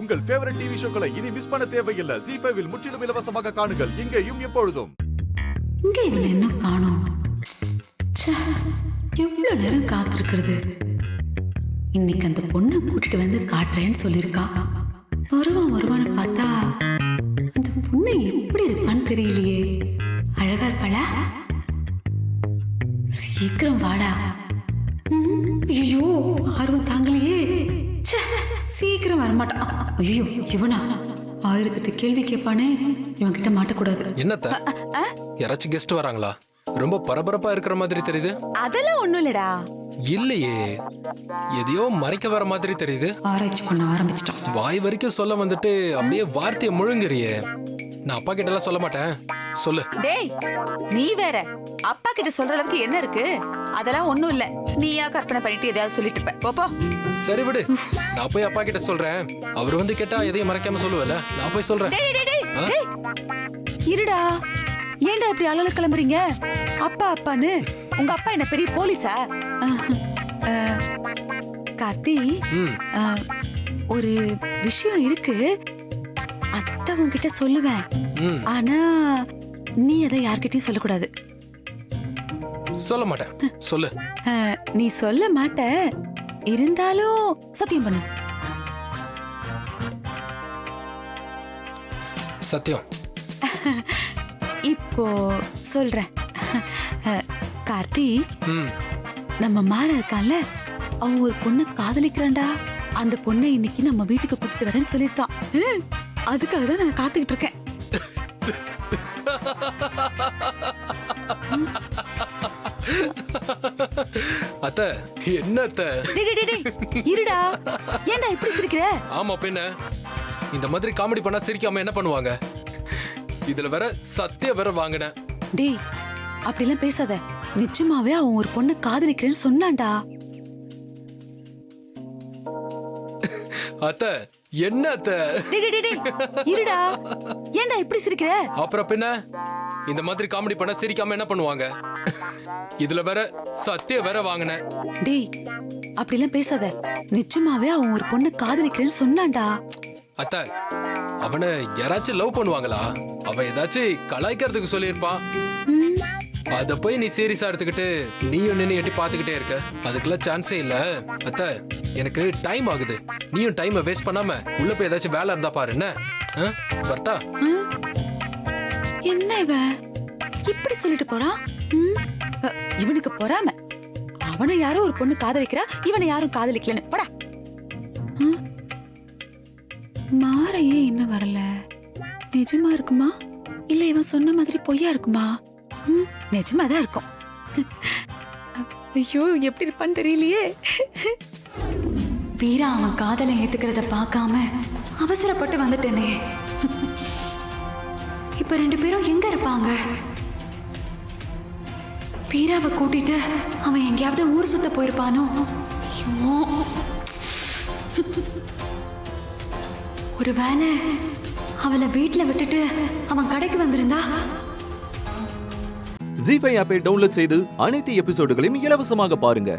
உங்கள் favourite TV ஷோக்களை இனி miss பண்ண தேவையில்லை. ZEE5 இல் முற்றிலும் இலவசமாக காணுங்கள். இங்கேயும் எப்பொழுதும். இங்க இவனை என்ன காணோம்? எவ்வளவு நேரம் காத்திருக்கிறது. இன்னைக்கு அந்த பொண்ணை கூட்டிட்டு வந்து காட்டுறேன்னு சொல்லியிருக்கா. வருவான்னு பார்த்தா அந்த பொண்ணு எப்படி இருப்பான்னு தெரியலையே. அழகா இருப்பாளா? சீக்கிரம் வாடா. ஐயோ, ஆர்வம் தாங்கலையே. சீக்கிரம் வரமாட்டான். ஐயோ, இவனா 1008 கேள்வி கேட்பானே. இவன் கிட்ட மாட்டக்கூடாது. என்னத்த யாராச்சும் கெஸ்ட் வராங்களா? ரொம்ப பரபரப்பா இருக்கிற மாதிரி தெரியுது. அதெல்லாம் ஒண்ணும் இல்லடா. இல்லையே, எதையோ மறைக்க வர மாதிரி தெரியுது. ஆராய்ச்சி பண்ண ஆரம்பிச்சிட்டான். வாய் வரைக்கும் சொல்ல வந்துட்டு அப்படியே வார்த்தையை முழுங்குறியே. நான் அப்பா கிட்ட எல்லாம் சொல்ல மாட்டேன். சொல்லு. டேய், நீ வேற அப்பா கிட்ட சொல்ற அளவுக்கு என்ன இருக்கு? அதெல்லாம் ஒண்ணும் இல்ல. நீயா கற்பனை பண்ணிட்டு எதையாவது சொல்லிட்டு இருப்ப. போ. சரி விடு, நான் போய் அப்பா கிட்ட சொல்றேன். அவர் வந்து கேட்டா எதையும் மறைக்காம சொல்லுவல. நான் போய் சொல்றேன். டேய், இருடா. ஏன்டா இப்படி அலல கிளம்புறீங்க? அப்பான்னு உங்க அப்பா என்ன பெரிய போலீஸா? கார்த்தி, ஒரு விஷயம் இருக்கு. அத்தை உன்கிட்ட சொல்லுவேன். ஆனா நீ அதை யார்கிட்டயும் சொல்லக்கூடாது. சொல்ல மாட்டேன். சொல்லு. நீ சொல்ல மாட்ட, இருந்தாலும் சத்தியம் பண்ணு. சத்தியம். இப்போ சொல்றேன். கார்த்தி, நம்ம மாற இருக்கான்ல, அவன் ஒரு பொண்ணை காதலிக்கிறான்டா. அந்த பொண்ணை இன்னைக்கு நம்ம வீட்டுக்கு கூப்பிட்டு வரேன்னு சொல்லியிருக்கான். அதுக்காக தான் நான் காத்துக்கிட்டு இருக்கேன். அத்த, என்ன அத்த? இருடா, ஏன்டா இப்படி சிரிக்கிற? ஆமா, பின்ன இந்த மாதிரி காமெடி பண்ணா சிரிக்காம என்ன பண்ணுவாங்க? இதுல வேற சத்திய வேற வாங்கின. டேய், அப்படிலாம் பேசாத. நிச்சயமாவே அவன் ஒரு பொண்ணை காதலிக்கிறேன்னு சொன்னான்டா. அத்த, என்ன அத்த? இருடா, ஏன்டா இப்படி சிரிக்கிற? அப்புறம் பின்ன இந்த மாதிரி காமெடி பண்ண சிரிக்காம என்ன பண்ணுவாங்க? இதுல வேற சத்திய வேற வாங்கின. டேய், அப்படிலாம் பேசாத. நிச்சயமாவே அவன் ஒரு பொண்ணை காதலிக்கிறேன்னு சொன்னான்டா. அத்த, அவனை யாராச்சும் லவ் பண்ணுவாங்களா? அவன் ஏதாச்சும் கலாய்க்கிறதுக்கு சொல்லியிருப்பான். அத போய் நீ சீரியஸா எடுத்துக்கிட்டு நீயும் நின்று எட்டி பாத்துக்கிட்டே இருக்க. அதுக்கெல்லாம் சான்ஸே இல்ல. அத்த, எனக்கு டைம் ஆகுது. நீயும் டைமை வேஸ்ட் பண்ணாம உள்ள போய் ஏதாச்சும் வேலை இருந்தா பாரு. என்ன பர்ட்டா? என்ன இவன் இப்படி சொல்லிட்டு போறான்? இவனுக்கு பொறாம. அவனை யாரோ ஒரு பொண்ணு காதலிக்கிறா, இவனை யாரும் காதலிக்கலன்னு. போடா. மாறையே இன்னும் வரல. நிஜமா இருக்குமா இல்ல இவன் சொன்ன மாதிரி பொய்யா இருக்குமா? நிஜமாதான் இருக்கும். ஐயோ, எப்படி இருப்பான்னு தெரியலையே. வீரா அவன் காதலை ஏத்துக்கிறத பார்க்காம அவசரப்பட்டு வந்துட்டேனே. இப்ப 2 பேரும் எங்க இருப்பாங்க? வீராவை கூட்டிட்டு அவன் எங்கேயாவது ஊர் சுத்த போயிருப்பானோ? ஒருவேளை அவளை வீட்டுல விட்டுட்டு அவன் கடைக்கு வந்திருந்தா? ZEE5 ஆப்பை டவுன்லோட் செய்து அனைத்து எபிசோடுகளையும் இலவசமாக பாருங்க.